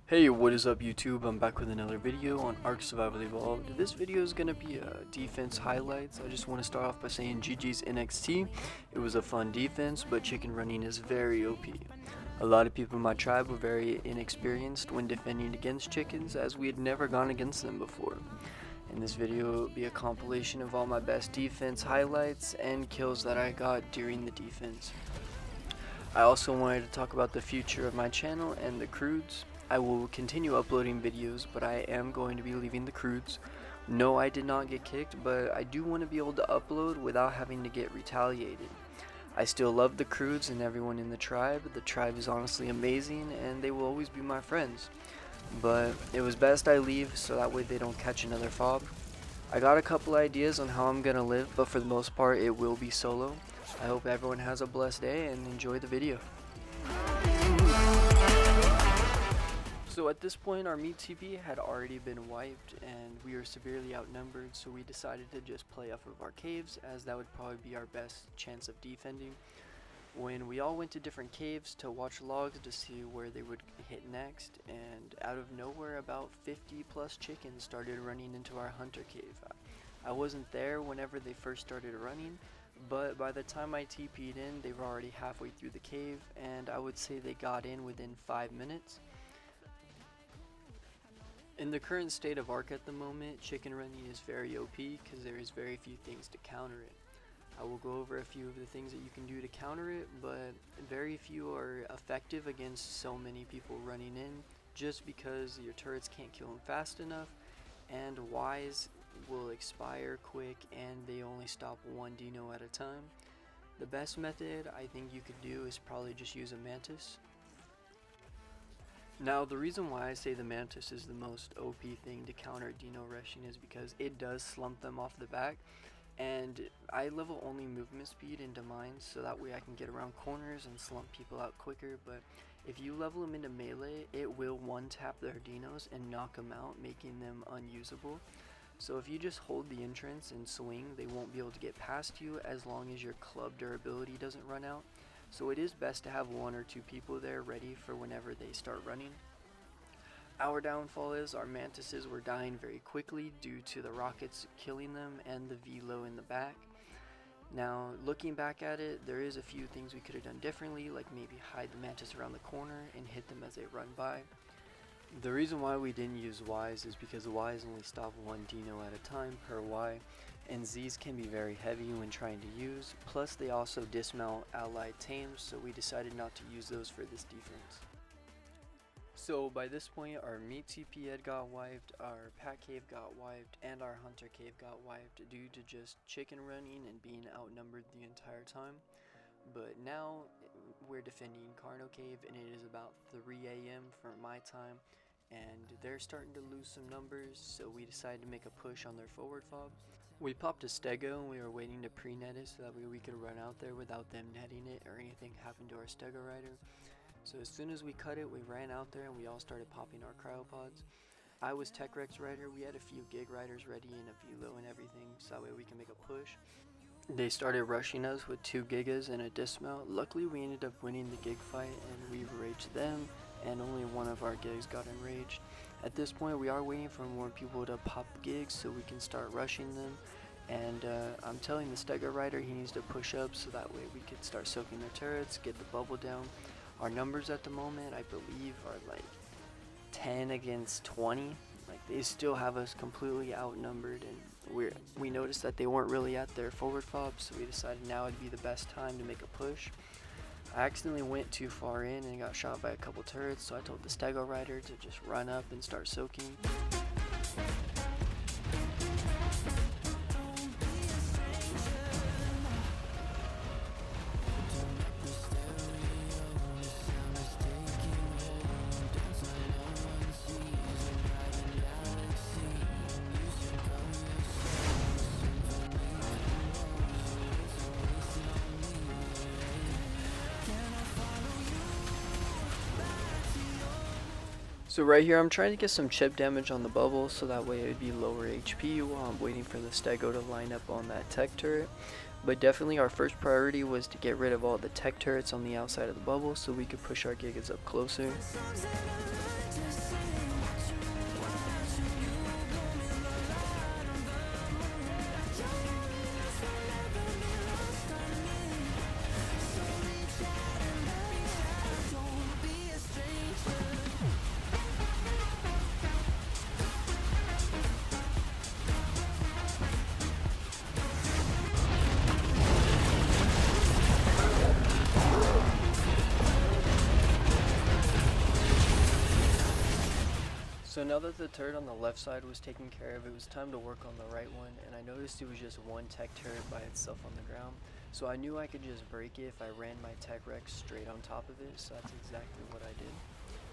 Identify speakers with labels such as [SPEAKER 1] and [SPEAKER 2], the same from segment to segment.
[SPEAKER 1] Hey, what is up YouTube? I'm back with another video on Ark Survival Evolved. This video is going to be defense highlights. I just want to start off by saying GG's NxT. It was a fun defense, but chicken running is very OP. A lot of people in my tribe were very inexperienced when defending against chickens, as we had never gone against them before. In this video will be a compilation of all my best defense highlights and kills that I got during the defense. I also wanted to talk about the future of my channel and the crudes. I will continue uploading videos, but I am going to be leaving the crudes. No, I did not get kicked, but I do want to be able to upload without having to get retaliated. I still love the crudes and everyone in the tribe. The tribe is honestly amazing and they will always be my friends. But it was best I leave so that way they don't catch another fob. I got a couple ideas on how I'm gonna live, but for the most part it will be solo. I hope everyone has a blessed day and enjoy the video. So at this point our meat TP had already been wiped and we were severely outnumbered, so we decided to just play off of our caves, as that would probably be our best chance of defending. When we all went to different caves to watch logs to see where they would hit next, and out of nowhere about 50 plus chickens started running into our hunter cave. I wasn't there whenever they first started running, but by the time I TP'd in they were already halfway through the cave, and I would say they got in within 5 minutes. In the current state of Ark at the moment, chicken running is very OP because there is very few things to counter it. I will go over a few of the things that you can do to counter it, but very few are effective against so many people running in, just because your turrets can't kill them fast enough, and Ys will expire quick and they only stop one dino at a time. The best method I think you could do is probably just use a mantis. Now, the reason why I say the mantis is the most OP thing to counter dino rushing is because it does slump them off the back, and I level only movement speed into mine so that way I can get around corners and slump people out quicker. But if you level them into melee, it will one tap their dinos and knock them out, making them unusable. So if you just hold the entrance and swing, they won't be able to get past you as long as your club durability doesn't run out. So it is best to have 1 or 2 people there ready for whenever they start running. Our downfall is our mantises were dying very quickly due to the rockets killing them and the velo in the back. Now, looking back at it, there is a few things we could have done differently, like maybe hide the mantis around the corner and hit them as they run by. The reason why we didn't use Ys is because the Ys only stop 1 dino at a time per Y, and Zs can be very heavy when trying to use, plus they also dismount allied tames, so we decided not to use those for this defense. So by this point our meat TP had got wiped, our pack cave got wiped, and our hunter cave got wiped due to just chicken running and being outnumbered the entire time. But now we're defending Carno cave and it is about 3 AM for my time, and they're starting to lose some numbers, so we decided to make a push on their forward fob. We popped a stego and we were waiting to pre-net it so that way we could run out there without them netting it or anything happened to our stego rider. So as soon as we cut it, we ran out there and we all started popping our cryopods. I was Tech Rex rider, we had a few gig riders ready and a velo and everything so that way we can make a push. They started rushing us with 2 gigas and a dismount. Luckily we ended up winning the gig fight and we raged them, and only one of our gigs got enraged. At this point we are waiting for more people to pop gigs so we can start rushing them, and I'm telling the stego rider he needs to push up so that way we could start soaking their turrets, get the bubble down. Our numbers at the moment I believe are like 10 against 20. Like, they still have us completely outnumbered, and we noticed that they weren't really at their forward fob, so we decided now would be the best time to make a push. I accidentally went too far in and got shot by a couple turrets, so I told the stego rider to just run up and start soaking. So right here I'm trying to get some chip damage on the bubble so that way it would be lower HP while I'm waiting for the stego to line up on that tech turret. But definitely our first priority was to get rid of all the tech turrets on the outside of the bubble so we could push our gigas up closer. So now that the turret on the left side was taken care of, it was time to work on the right one, and I noticed it was just one tech turret by itself on the ground. So I knew I could just break it if I ran my tech Rex straight on top of it, so that's exactly what I did.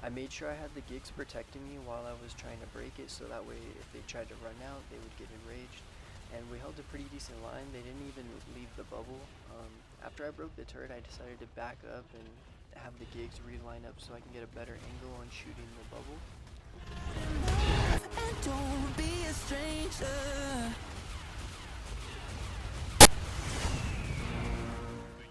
[SPEAKER 1] I made sure I had the gigs protecting me while I was trying to break it, so that way if they tried to run out, they would get enraged. And we held a pretty decent line. They didn't even leave the bubble. After I broke the turret, I decided to back up and have the gigs reline up so I can get a better angle on shooting the bubble.
[SPEAKER 2] And don't be a stranger.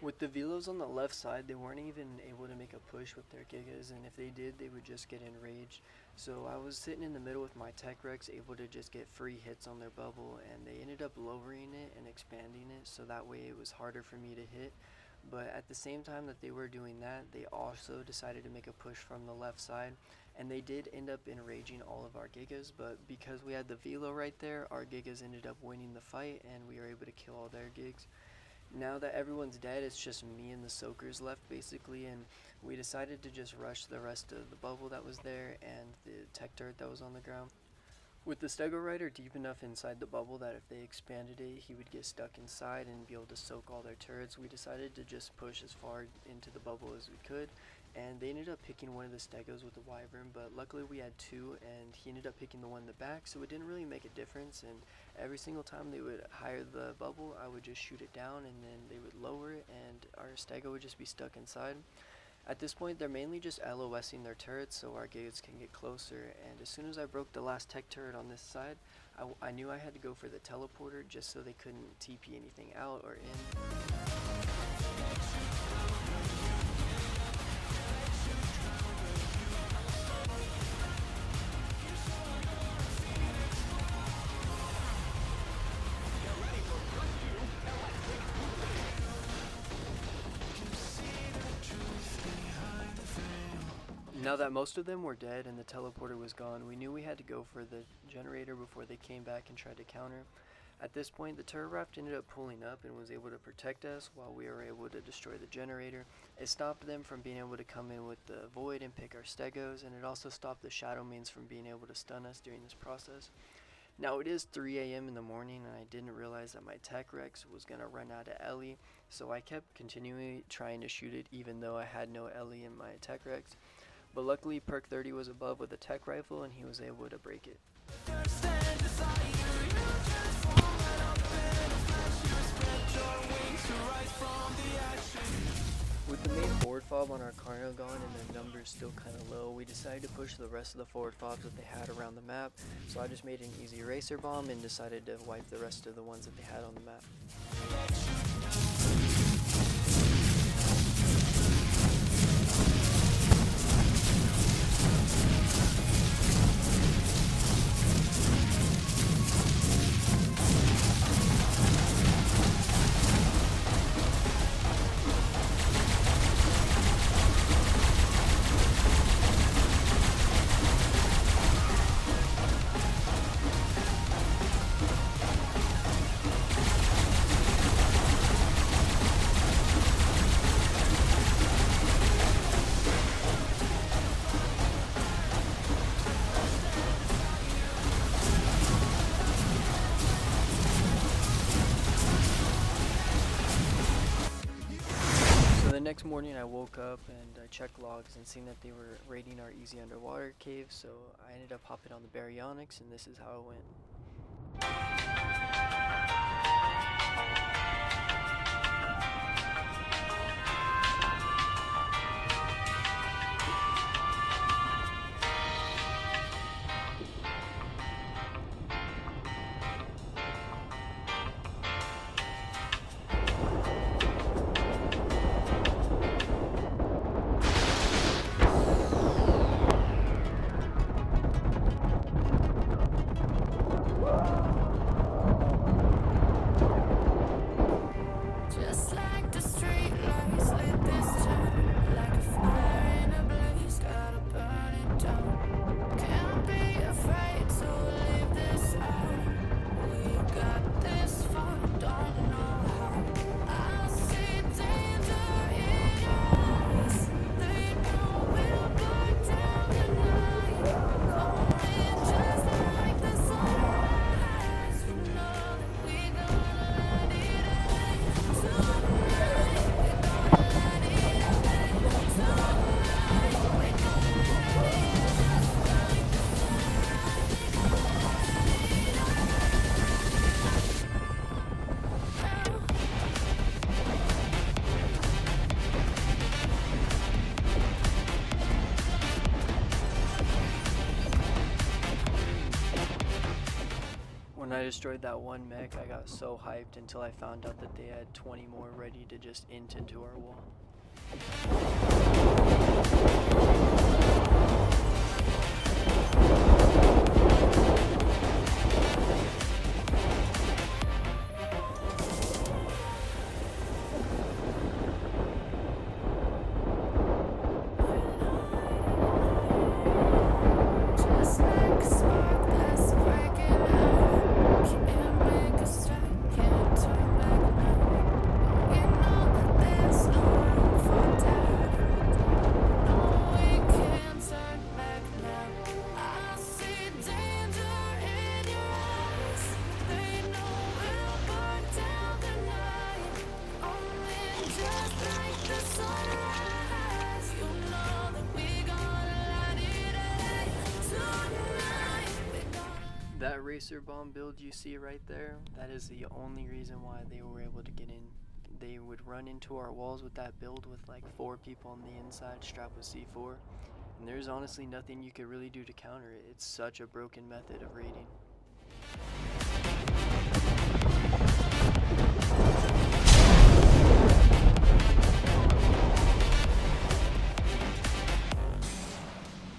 [SPEAKER 1] With the velos on the left side, they weren't even able to make a push with their gigas, and if they did, they would just get enraged. So I was sitting in the middle with my tech Rex, able to just get free hits on their bubble, and they ended up lowering it and expanding it, so that way it was harder for me to hit. But at the same time that they were doing that, they also decided to make a push from the left side, and they did end up enraging all of our gigas, but because we had the velo right there, our gigas ended up winning the fight, and we were able to kill all their gigs. Now that everyone's dead, it's just me and the soakers left basically, and we decided to just rush the rest of the bubble that was there and the tech turret that was on the ground. With the stego rider deep enough inside the bubble that if they expanded it, he would get stuck inside and be able to soak all their turrets, we decided to just push as far into the bubble as we could, and they ended up picking one of the stegos with the wyvern, but luckily we had two, and he ended up picking the one in the back, so it didn't really make a difference, and every single time they would hire the bubble, I would just shoot it down, and then they would lower it, and our stego would just be stuck inside. At this point, they're mainly just LOSing their turrets so our gigas can get closer, and as soon as I broke the last tech turret on this side, I knew I had to go for the teleporter just so they couldn't TP anything out or in. Now that most of them were dead and the teleporter was gone, we knew we had to go for the generator before they came back and tried to counter. At this point, the turret raft ended up pulling up and was able to protect us while we were able to destroy the generator. It stopped them from being able to come in with the void and pick our stegos, and it also stopped the shadow mains from being able to stun us during this process. Now it is 3 a.m. in the morning, and I didn't realize that my tech Rex was going to run out of Ellie, so I kept continually trying to shoot it even though I had no Ellie in my tech Rex. But luckily perk 30 was above with a tech rifle and he was able to break it. With the main forward fob on our Carno gone and the numbers still kind of low, we decided to push the rest of the forward fobs that they had around the map, so I just made an easy eraser bomb and decided to wipe the rest of the ones that they had on the map. The next morning I woke up and I checked logs and seen that they were raiding our easy underwater cave, so I ended up hopping on the baryonyx and this is how it went. I destroyed that one mech, I got so hyped until I found out that they had 20 more ready to just int into our wall.
[SPEAKER 2] Just like a spark that's breaking out. Can't make a stop, can't turn back now. You know that there's no room for doubt. No, we can't turn back now. I see danger in your eyes. They know we'll burn down the night. Only just like the sunrise. You know that we gonna light it up tonight. We gonna.
[SPEAKER 1] That racer bomb build you see right there, that is the only reason why they were able to get in. They would run into our walls with that build with like 4 people on the inside strapped with C4, and there's honestly nothing you could really do to counter it. It's such a broken method of raiding.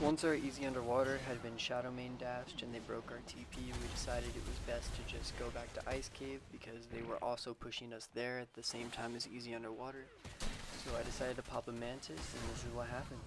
[SPEAKER 1] Once our easy underwater had been shadow main dashed and they broke our TP, we decided it was best to just go back to Ice Cave because they were also pushing us there at the same time as easy underwater. So I decided to pop a mantis, and this is what happened.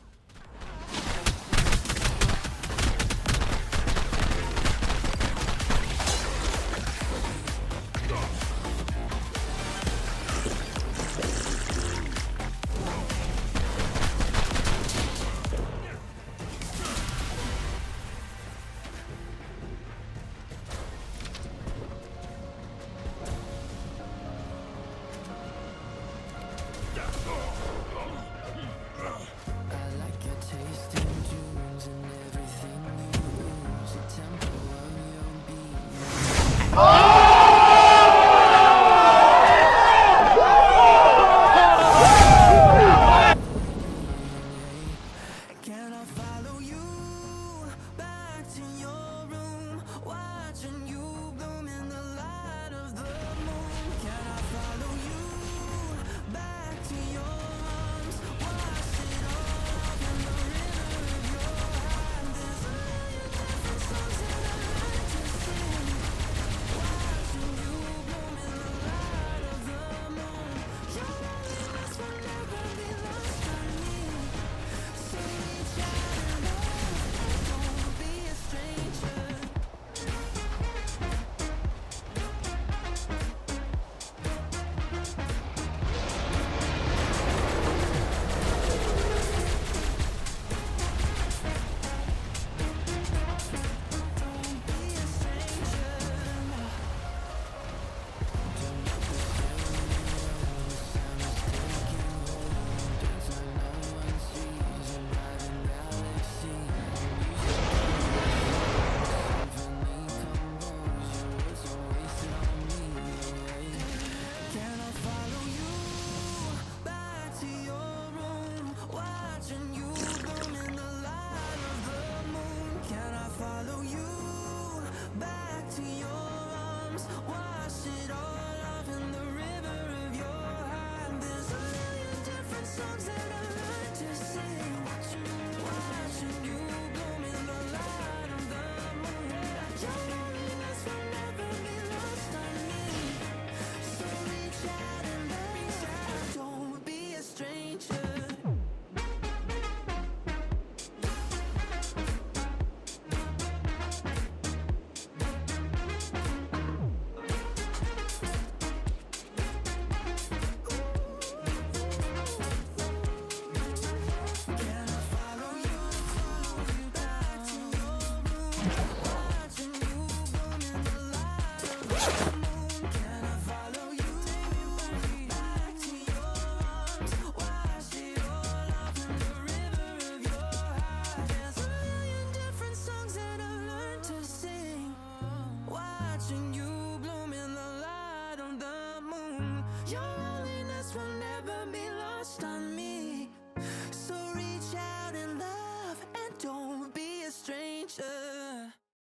[SPEAKER 2] I like your taste in dunes and everything you use. The tempo of your beat. Can I follow you back to your room, watching you bloom in the light of the moon? Can I follow you back to your arms, wash it all off in the river of your heart? There's a million different songs that I like to sing, watching you bloom in the light of the moon. Your loneliness will never be lost on me. So reach out and love, don't be a stranger. Don't be a stranger. Can I follow you back to your room, watching you bloom in the light of the moon? Can I follow you back to your arms, wash it all off in the river of your heart? There's a million different songs that